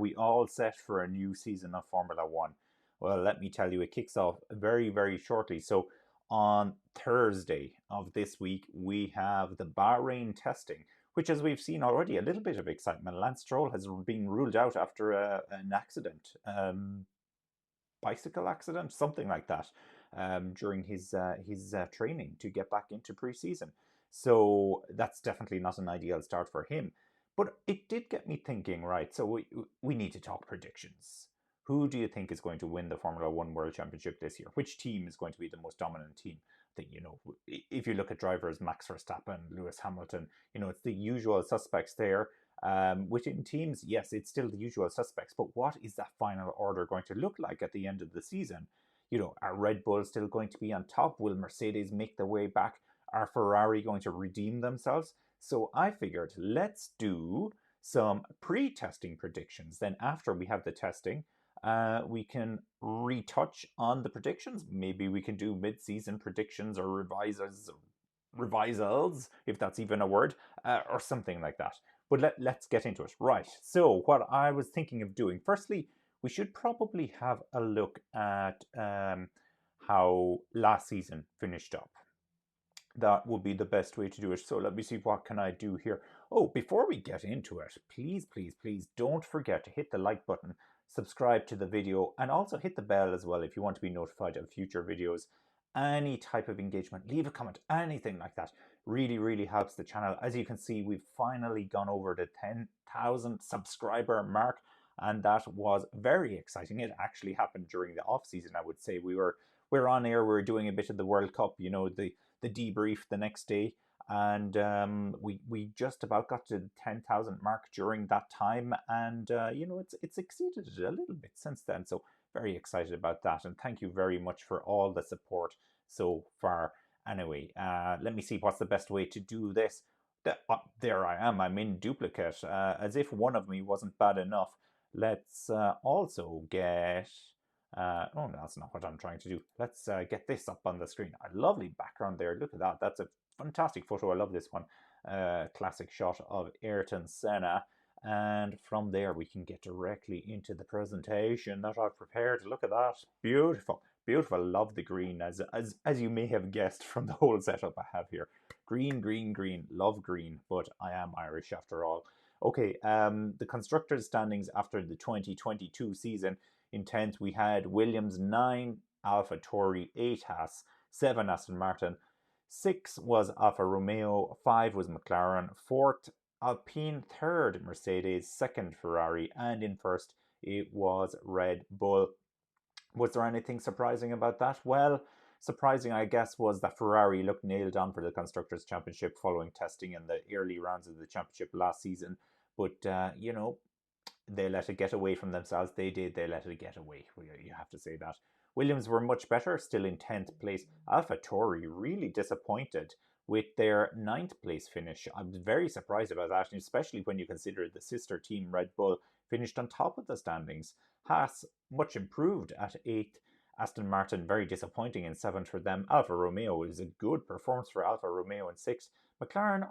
we all set for a new season of Formula One? Well, let me tell you, it kicks off very, very shortly. So on Thursday of this week, we have the Bahrain testing, which, as we've seen already, a little bit of excitement. Lance Stroll has been ruled out after an accident, bicycle accident, something like that, during his training to get back into pre-season. So that's definitely not an ideal start for him. But it did get me thinking, right? So we need to talk predictions. Who do you think is going to win the Formula One World Championship this year? Which team is going to be the most dominant team? I think, if you look at drivers, Max Verstappen, Lewis Hamilton, it's the usual suspects there. Within teams, yes, it's still the usual suspects, but what is that final order going to look like at the end of the season? Are Red Bull still going to be on top? Will Mercedes make their way back? Are Ferrari going to redeem themselves? So I figured, let's do some pre-testing predictions. Then after we have the testing, we can retouch on the predictions. Maybe we can do mid-season predictions or revisals, if that's even a word, or something like that. But let's get into it. Right, so what I was thinking of doing, firstly, we should probably have a look at how last season finished up. That would be the best way to do it. So let me see, what can I do here? Oh, before we get into it, please, please, please don't forget to hit the like button, subscribe to the video, and also hit the bell as well if you want to be notified of future videos. Any type of engagement, leave a comment, anything like that really, really helps the channel. As you can see, we've finally gone over the 10,000 subscriber mark, and that was very exciting. It actually happened during the off season, I would say. We're on air, we were doing a bit of the World Cup, the debrief the next day, and we just about got to the 10,000 mark during that time, and it's exceeded it a little bit since then. So very excited about that, and thank you very much for all the support so far. Anyway, let me see what's the best way to do this. There I am. I'm in duplicate, as if one of me wasn't bad enough. Let's also get... oh, that's not what I'm trying to do. Let's get this up on the screen. A lovely background there. Look at that. That's a fantastic photo. I love this one. Classic shot of Ayrton Senna. And from there, we can get directly into the presentation that I've prepared. Look at that. Beautiful. Beautiful. Love the green, as you may have guessed from the whole setup I have here. Green, green, green. Love green, but I am Irish after all. Okay, the constructors' standings after the 2022 season. In 10th, we had Williams 9, Alfa Tauri 8, Haas 7, Aston Martin. 6 was Alfa Romeo, 5 was McLaren, 4th Alpine, 3rd Mercedes, 2nd Ferrari, and in 1st it was Red Bull. Was there anything surprising about that? Well, surprising, I guess, was that Ferrari looked nailed on for the Constructors Championship following testing in the early rounds of the championship last season. But, they let it get away from themselves. They did. They let it get away. You have to say that. Williams were much better, still in 10th place. Alfa Tauri really disappointed with their 9th place finish. I was very surprised about that, especially when you consider the sister team Red Bull finished on top of the standings. Haas, much improved at 8th. Aston Martin, very disappointing in 7th for them. Alfa Romeo is a good performance for Alfa Romeo in 6th. McLaren,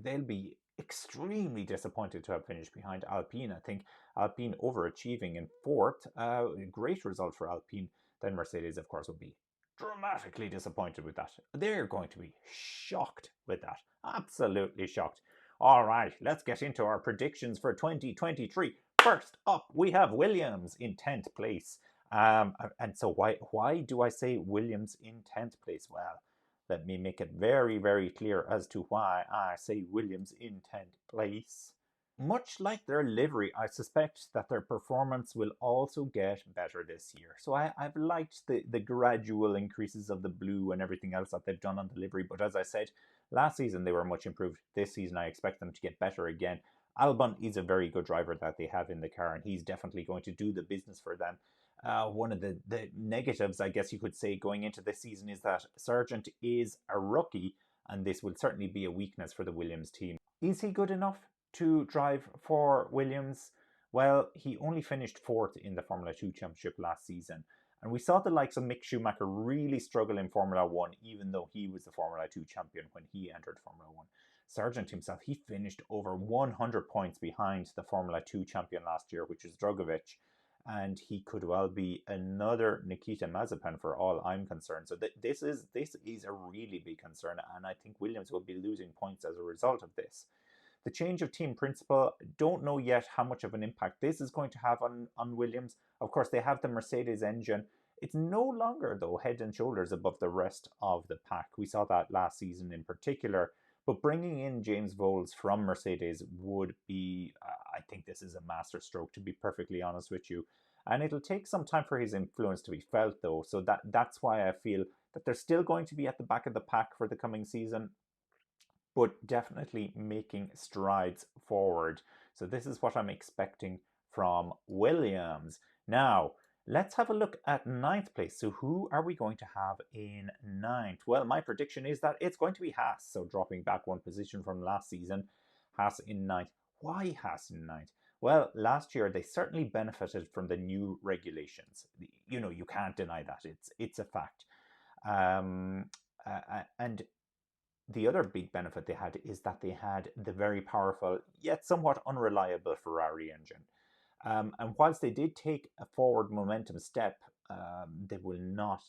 they'll be extremely disappointed to have finished behind Alpine. I think Alpine overachieving in 4th. Great result for Alpine. Then Mercedes, of course, will be dramatically disappointed with that. They're going to be shocked with that. Absolutely shocked. All right, let's get into our predictions for 2023. First up, we have Williams in 10th place. And so why do I say Williams in 10th place? Well, let me make it very, very clear as to why I say Williams in 10th place. Much like their livery, I suspect that their performance will also get better this year. So I've liked the gradual increases of the blue and everything else that they've done on the livery. But as I said, last season they were much improved. This season I expect them to get better again. Albon is a very good driver that they have in the car, and he's definitely going to do the business for them. One of the negatives, I guess you could say, going into this season is that Sargent is a rookie, and this will certainly be a weakness for the Williams team. Is he good enough to drive for Williams? Well, he only finished 4th in the Formula 2 Championship last season, and we saw the likes of Mick Schumacher really struggle in Formula 1, even though he was the Formula 2 champion when he entered Formula 1. Sargent himself, he finished over 100 points behind the Formula 2 champion last year, which is Drogovic. And he could well be another Nikita Mazepin for all I'm concerned. So this is a really big concern, and I think Williams will be losing points as a result of this. The change of team principal, don't know yet how much of an impact this is going to have on Williams. Of course, they have the Mercedes engine. It's no longer, though, head and shoulders above the rest of the pack. We saw that last season in particular. But bringing in James Vowles from Mercedes would be, I think this is a masterstroke, to be perfectly honest with you. And it'll take some time for his influence to be felt, though. So that's why I feel that they're still going to be at the back of the pack for the coming season, but definitely making strides forward. So this is what I'm expecting from Williams. Now, let's have a look at ninth place. So who are we going to have in ninth? Well, my prediction is that it's going to be Haas. So dropping back one position from last season, Haas in ninth. Why Haas in ninth? Well, last year they certainly benefited from the new regulations. You know, you can't deny that. It's a fact. And the other big benefit they had is that they had the very powerful yet somewhat unreliable Ferrari engine. And whilst they did take a forward momentum step, they will not.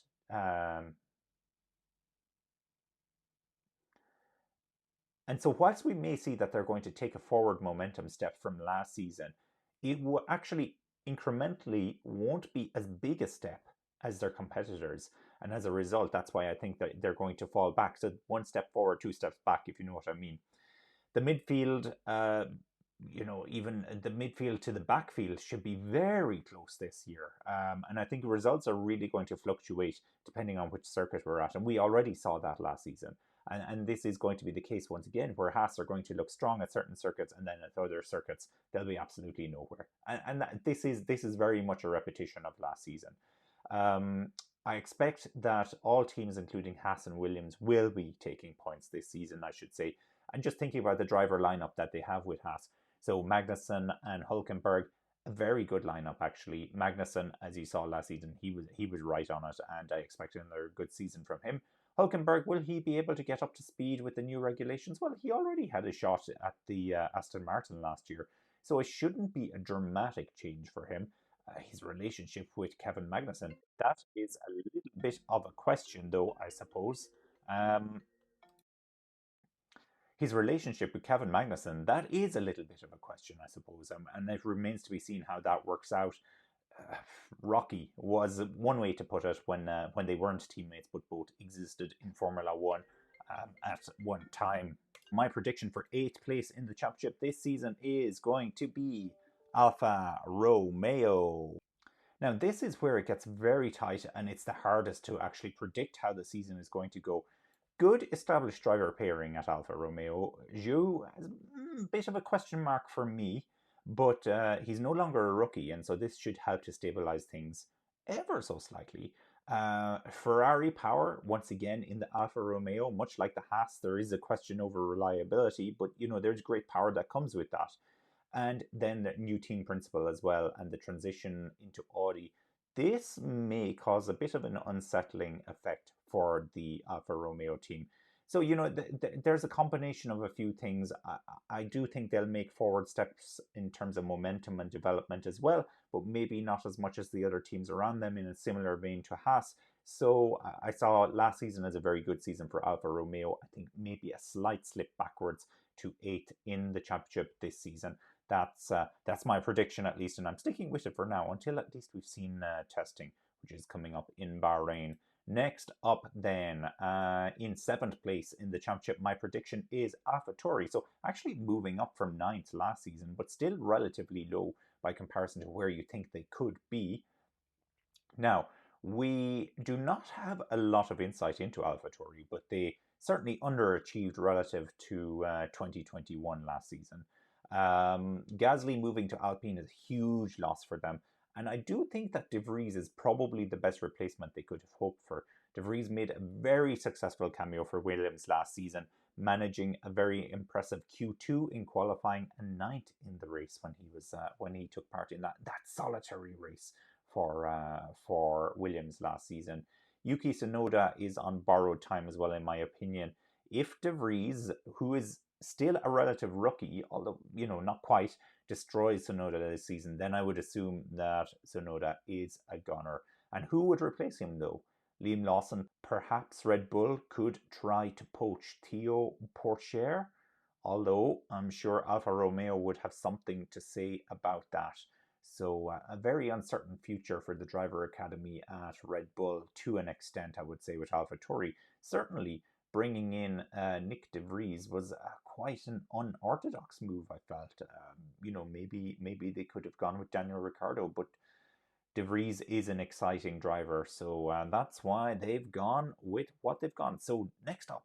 And so, whilst we may see that they're going to take a forward momentum step from last season, it will actually incrementally won't be as big a step as their competitors. And as a result, that's why I think that they're going to fall back. So, one step forward, two steps back, if you know what I mean. The midfield, even the midfield to the backfield should be very close this year. And I think results are really going to fluctuate depending on which circuit we're at. And we already saw that last season. And this is going to be the case once again, where Haas are going to look strong at certain circuits, and then at other circuits they'll be absolutely nowhere. This is very much a repetition of last season. I expect that all teams, including Haas and Williams, will be taking points this season, I should say. And just thinking about the driver lineup that they have with Haas, so Magnussen and Hulkenberg, a very good lineup actually. Magnussen, as you saw last season, he was right on it, and I expect another good season from him. Hulkenberg, will he be able to get up to speed with the new regulations? Well, he already had a shot at the Aston Martin last year, so it shouldn't be a dramatic change for him. His relationship with Kevin Magnussen, that is a little bit of a question, though, I suppose. Um, his relationship with Kevin Magnussen, that is a little bit of a question, I suppose, and it remains to be seen how that works out. Uh, Rocky was one way to put it when they weren't teammates, but both existed in Formula One at one time. My prediction for eighth place in the championship this season is going to be Alfa Romeo. Now, this is where it gets very tight, and it's the hardest to actually predict how the season is going to go. Good established driver pairing at Alfa Romeo. Zhou has a bit of a question mark for me, but he's no longer a rookie, and so this should help to stabilize things ever so slightly. Ferrari power, once again, in the Alfa Romeo, much like the Haas, there is a question over reliability, but there's great power that comes with that. And then the new team principal as well, and the transition into Audi. This may cause a bit of an unsettling effect for the Alfa Romeo team. So, there's a combination of a few things. I do think they'll make forward steps in terms of momentum and development as well, but maybe not as much as the other teams around them, in a similar vein to Haas. So I saw last season as a very good season for Alfa Romeo. I think maybe a slight slip backwards to eighth in the championship this season. That's my prediction, at least, and I'm sticking with it for now until at least we've seen testing, which is coming up in Bahrain. Next up, then, in seventh place in the championship, my prediction is AlphaTauri. So actually moving up from ninth last season, but still relatively low by comparison to where you think they could be. Now, we do not have a lot of insight into AlphaTauri, but they certainly underachieved relative to 2021 last season. Gasly moving to Alpine is a huge loss for them. And I do think that De Vries is probably the best replacement they could have hoped for. De Vries made a very successful cameo for Williams last season, managing a very impressive Q2 in qualifying and ninth in the race when he took part in that solitary race for Williams last season. Yuki Tsunoda is on borrowed time as well, in my opinion. If De Vries, who is still a relative rookie, although, not quite, destroys Tsunoda this season, then I would assume that Tsunoda is a gunner. And who would replace him, though? Liam Lawson. Perhaps Red Bull could try to poach Theo Pourchaire, although I'm sure Alfa Romeo would have something to say about that. So a very uncertain future for the driver academy at Red Bull to an extent, I would say, with AlphaTauri. Certainly, bringing in Nick De Vries was quite an unorthodox move, I felt. Maybe they could have gone with Daniel Ricciardo, but De Vries is an exciting driver, so that's why they've gone with what they've gone. So next up,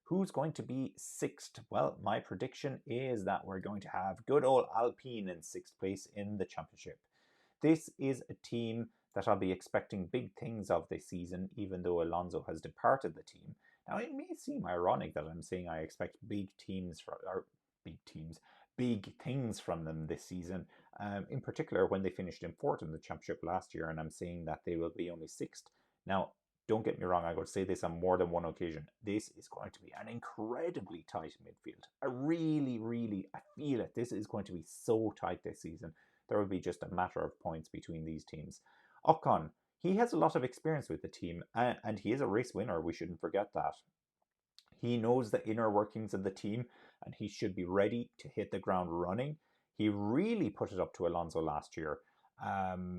who's going to be sixth? Well, my prediction is that we're going to have good old Alpine in sixth place in the championship. This is a team that I'll be expecting big things of this season, even though Alonso has departed the team. Now, it may seem ironic that I'm saying I expect big things from them this season, in particular when they finished in fourth in the championship last year, and I'm saying that they will be only sixth. Now, don't get me wrong, I would say this on more than one occasion. This is going to be an incredibly tight midfield. I feel it. This is going to be so tight this season. There will be just a matter of points between these teams. Ocon, he has a lot of experience with the team, and he is a race winner. We shouldn't forget that. He knows the inner workings of the team, and he should be ready to hit the ground running. He really put it up to Alonso last year,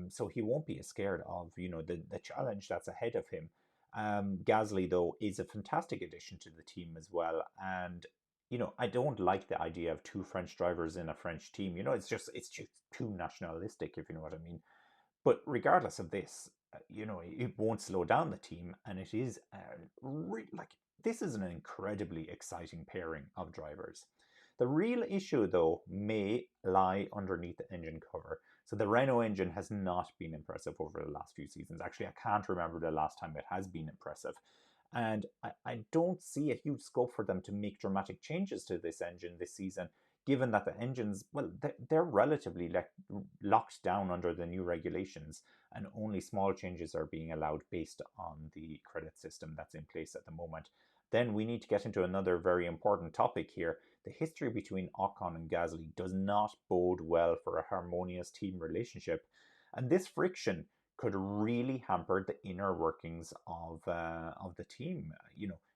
so he won't be as scared of the challenge that's ahead of him. Gasly, though, is a fantastic addition to the team as well, and I don't like the idea of two French drivers in a French team. It's just too nationalistic, if you know what I mean. But regardless of this, it won't slow down the team, and it is this is an incredibly exciting pairing of drivers. The real issue, though, may lie underneath the engine cover. So the Renault engine has not been impressive over the last few seasons. Actually, I can't remember the last time it has been impressive. And I don't see a huge scope for them to make dramatic changes to this engine this season, given that the engines, well, they're relatively locked down under the new regulations, and only small changes are being allowed based on the credit system that's in place at the moment. Then we need to get into another very important topic here. The history between Ocon and Gasly does not bode well for a harmonious team relationship, and this friction could really hamper the inner workings of the team.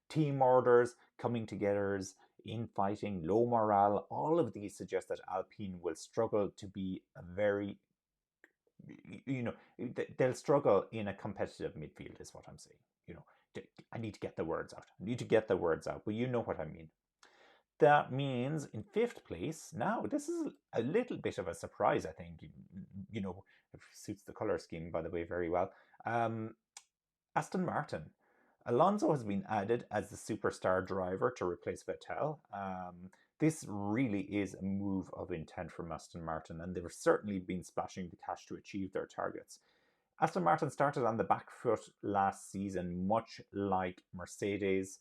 Team orders, coming together, infighting, low morale. All of these suggest that Alpine will struggle to be a very, they'll struggle in a competitive midfield, is what I'm saying. I need to get the words out. But you know what I mean. That means in fifth place, now this is a little bit of a surprise, I think. It suits the color scheme, by the way, very well. Aston Martin. Alonso has been added as the superstar driver to replace Vettel. This really is a move of intent from Aston Martin, and they've certainly been splashing the cash to achieve their targets. Aston Martin started on the back foot last season, much like Mercedes.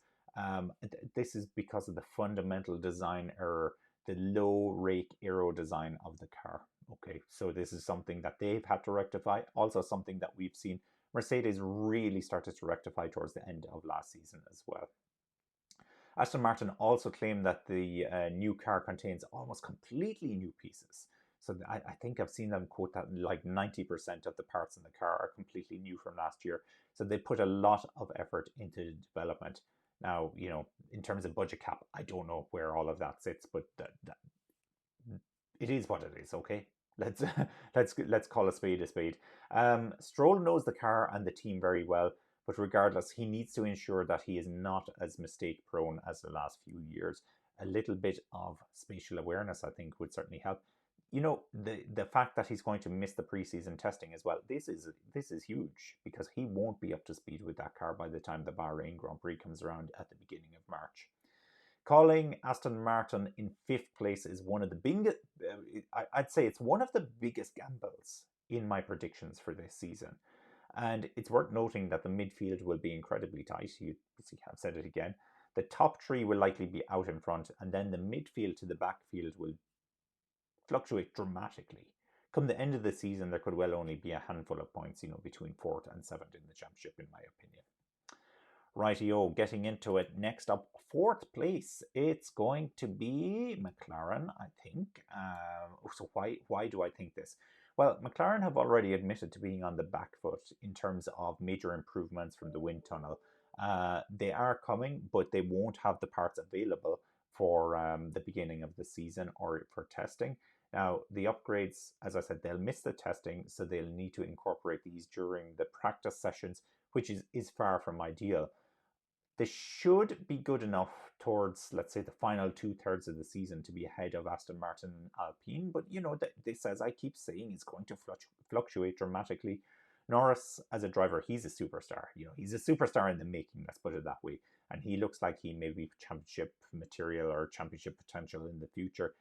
This is because of the fundamental design error, the low rake aero design of the car. Okay, so this is something that they've had to rectify, also something that we've seen Mercedes really started to rectify towards the end of last season as well. Aston Martin also claimed that the new car contains almost completely new pieces. So I think I've seen them quote that like 90% of the parts in the car are completely new from last year. So they put a lot of effort into development. Now, in terms of budget cap, I don't know where all of that sits, but it is what it is, okay? Let's call a spade a spade. Stroll knows the car and the team very well, but regardless, he needs to ensure that he is not as mistake prone as the last few years. A little bit of spatial awareness, I think, would certainly help. The fact that he's going to miss the preseason testing as well, this is huge, because he won't be up to speed with that car by the time the Bahrain Grand Prix comes around at the beginning of March. Calling Aston Martin in fifth place is one of the biggest, I'd say it's one of the biggest gambles in my predictions for this season. And it's worth noting that the midfield will be incredibly tight. You see, I've said it again. The top three will likely be out in front, and then the midfield to the backfield will fluctuate dramatically. Come the end of the season, there could well only be a handful of points, between fourth and seventh in the championship, in my opinion. Rightio, getting into it. Next up, fourth place. It's going to be McLaren, I think. So why do I think this? Well, McLaren have already admitted to being on the back foot in terms of major improvements from the wind tunnel. They are coming, but they won't have the parts available for the beginning of the season or for testing. Now, the upgrades, as I said, they'll miss the testing, so they'll need to incorporate these during the practice sessions, which is far from ideal. They should be good enough towards, let's say, the final 2/3 of the season to be ahead of Aston Martin and Alpine. But, this, as I keep saying, is going to fluctuate dramatically. Norris, as a driver, he's a superstar. He's a superstar in the making, let's put it that way. And he looks like he may be championship material or championship potential in the future.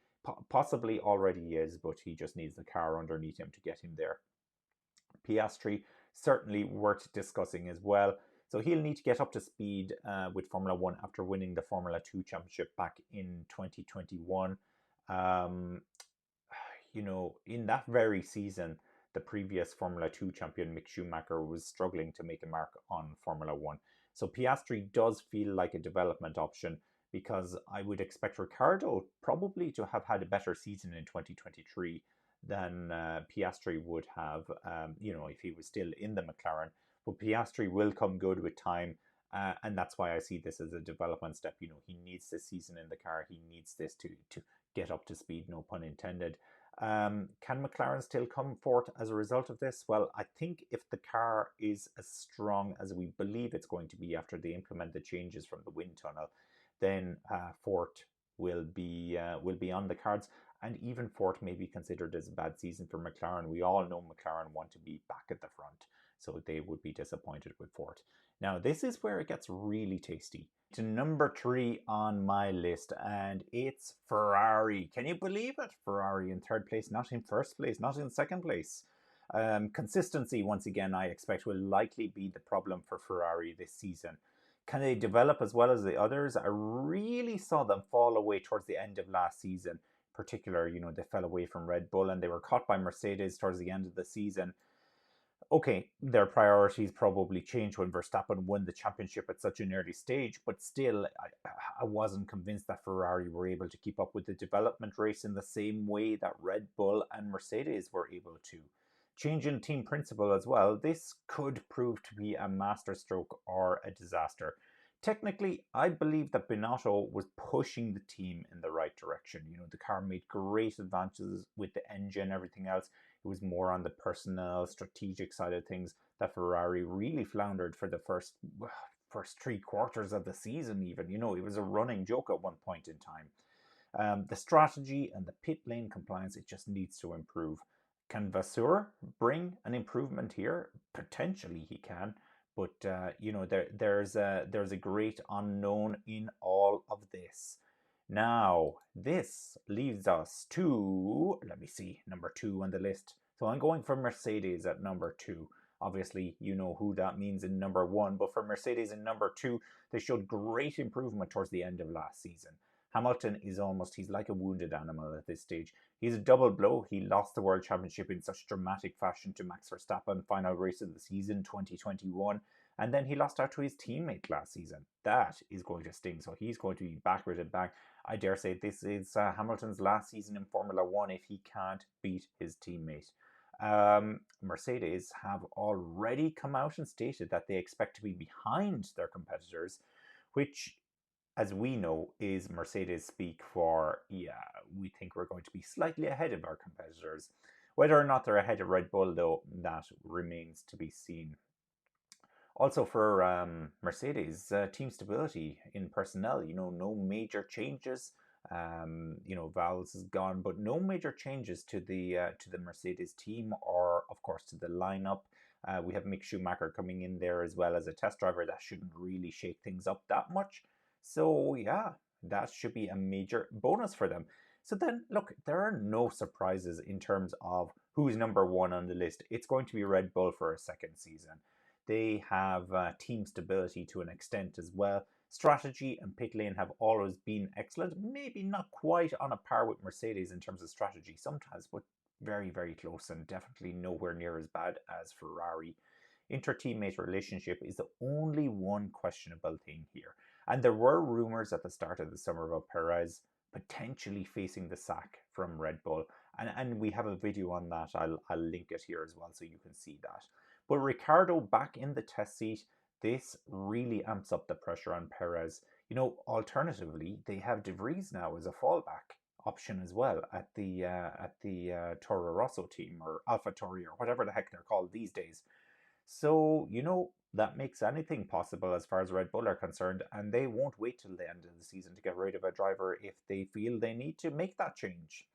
Possibly already is, but he just needs the car underneath him to get him there. Piastri, certainly worth discussing as well. So he'll need to get up to speed with Formula One after winning the Formula 2 championship back in 2021. In that very season, the previous Formula 2 champion Mick Schumacher was struggling to make a mark on Formula 1. So Piastri does feel like a development option, because I would expect Ricciardo probably to have had a better season in 2023 than Piastri would have, if he was still in the McLaren. But Piastri will come good with time, and that's why I see this as a development step. He needs this season in the car. He needs this to get up to speed, no pun intended. Can McLaren still come forth as a result of this? Well, I think if the car is as strong as we believe it's going to be after they implement the changes from the wind tunnel, then fourth will be on the cards. And even fourth may be considered as a bad season for McLaren. We all know McLaren want to be back at the front, so they would be disappointed with fourth. Now, this is where it gets really tasty. To number 3 on my list, and it's Ferrari. Can you believe it? Ferrari in third place, not in first place, not in second place. Consistency, once again, I expect will likely be the problem for Ferrari this season. Can they develop as well as the others? I really saw them fall away towards the end of last season. In particular, they fell away from Red Bull and they were caught by Mercedes towards the end of the season. Okay, their priorities probably changed when Verstappen won the championship at such an early stage, but still, I wasn't convinced that Ferrari were able to keep up with the development race in the same way that Red Bull and Mercedes were able to. Change in team principle as well, this could prove to be a masterstroke or a disaster. Technically, I believe that Binotto was pushing the team in the right direction. The car made great advances with the engine, everything else. It was more on the personnel, strategic side of things that Ferrari really floundered for the first 3/4 of the season even. It was a running joke at one point in time. The strategy and the pit lane compliance, it just needs to improve. Can Vasseur bring an improvement here? Potentially he can. But, there's a great unknown in all of this. Now, this leaves us to, let me see, number 2 on the list. So I'm going for Mercedes at number 2. Obviously, you know who that means in number 1. But for Mercedes in number 2, they showed great improvement towards the end of last season. Hamilton is he's like a wounded animal at this stage. He's a double blow. He lost the World Championship in such dramatic fashion to Max Verstappen, final race of the season, 2021. And then he lost out to his teammate last season. That is going to sting. So he's going to be backward and back. I dare say this is Hamilton's last season in Formula One if he can't beat his teammate. Mercedes have already come out and stated that they expect to be behind their competitors, which, as we know, is Mercedes speak for, we think we're going to be slightly ahead of our competitors. Whether or not they're ahead of Red Bull, though, that remains to be seen. Also for Mercedes, team stability in personnel, no major changes. Valls is gone, but no major changes to the Mercedes team or, of course, to the lineup. We have Mick Schumacher coming in there as well as a test driver. That shouldn't really shake things up that much. So, that should be a major bonus for them. So then, look, there are no surprises in terms of who's number 1 on the list. It's going to be Red Bull for a second season. They have team stability to an extent as well. Strategy and pit lane have always been excellent. Maybe not quite on a par with Mercedes in terms of strategy sometimes, but very, very close and definitely nowhere near as bad as Ferrari. inter-teammate relationship is the only one questionable thing here. And there were rumors at the start of the summer about Perez potentially facing the sack from Red Bull. And we have a video on that. I'll link it here as well so you can see that. But Ricciardo back in the test seat, this really amps up the pressure on Perez. You know, alternatively, they have De Vries now as a fallback option as well at the Toro Rosso team, or AlphaTauri, or whatever the heck they're called these days. So, you know, that makes anything possible as far as Red Bull are concerned, and they won't wait till the end of the season to get rid of a driver if they feel they need to make that change.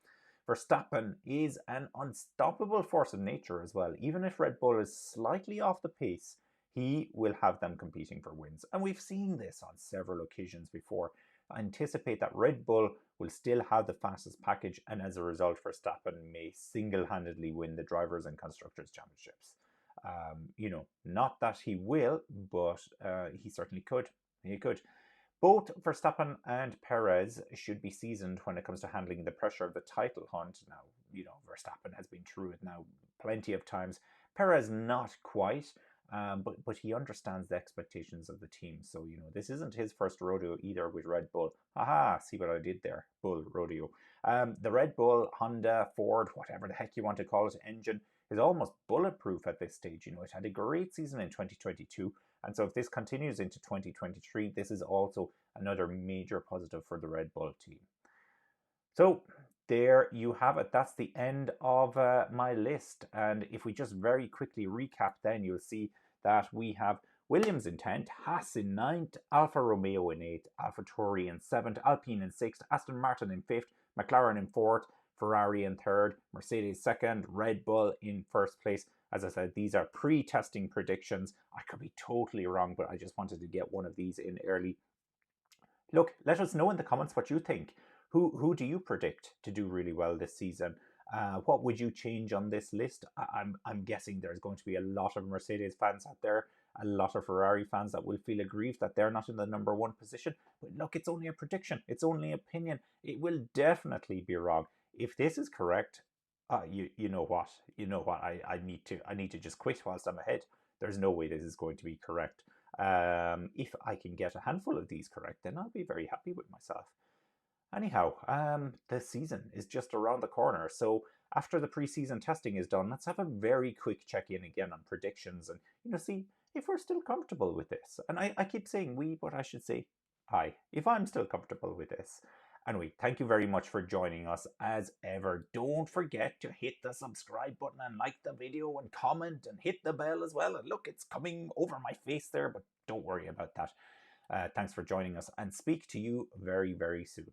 Verstappen is an unstoppable force of nature as well. Even if Red Bull is slightly off the pace, he will have them competing for wins. And we've seen this on several occasions before. I anticipate that Red Bull will still have the fastest package, and as a result, Verstappen may single-handedly win the Drivers' and Constructors' Championships. You know, not that he will, but he certainly could. He could. Both Verstappen and Perez should be seasoned when it comes to handling the pressure of the title hunt. Now, you know, Verstappen has been through it now plenty of times. Perez not quite, but he understands the expectations of the team. So, you know, this isn't his first rodeo either with Red Bull. Haha, see what I did there? Bull rodeo. The Red Bull, Honda, Ford, whatever the heck you want to call it, engine is almost bulletproof at this stage. You know, it had a great season in 2022. And so if this continues into 2023, this is also another major positive for the Red Bull team. So there you have it. That's the end of my list. And if we just very quickly recap, then you'll see that we have Williams in 10th, Haas in 9th, Alfa Romeo in 8th, AlphaTauri in 7th, Alpine in 6th, Aston Martin in 5th, McLaren in 4th, Ferrari in 3rd, Mercedes 2nd, Red Bull in 1st place. As I said, these are pre-testing predictions. I could be totally wrong, but I just wanted to get one of these in early. Look, let us know in the comments what you think. Who do you predict to do really well this season? What would you change on this list? I'm guessing there's going to be a lot of Mercedes fans out there, a lot of Ferrari fans that will feel aggrieved that they're not in the number 1 position. But look, it's only a prediction. It's only opinion. It will definitely be wrong. If this is correct, you know what? I need to just quit whilst I'm ahead. There's no way this is going to be correct. If I can get a handful of these correct, then I'll be very happy with myself. Anyhow, the season is just around the corner. So after the preseason testing is done, let's have a very quick check-in again on predictions and, you know, see if we're still comfortable with this. And I keep saying we, but I should say I, if I'm still comfortable with this. Anyway, thank you very much for joining us as ever. Don't forget to hit the subscribe button and like the video and comment and hit the bell as well. And look, it's coming over my face there, but don't worry about that. Thanks for joining us, and speak to you very, very soon.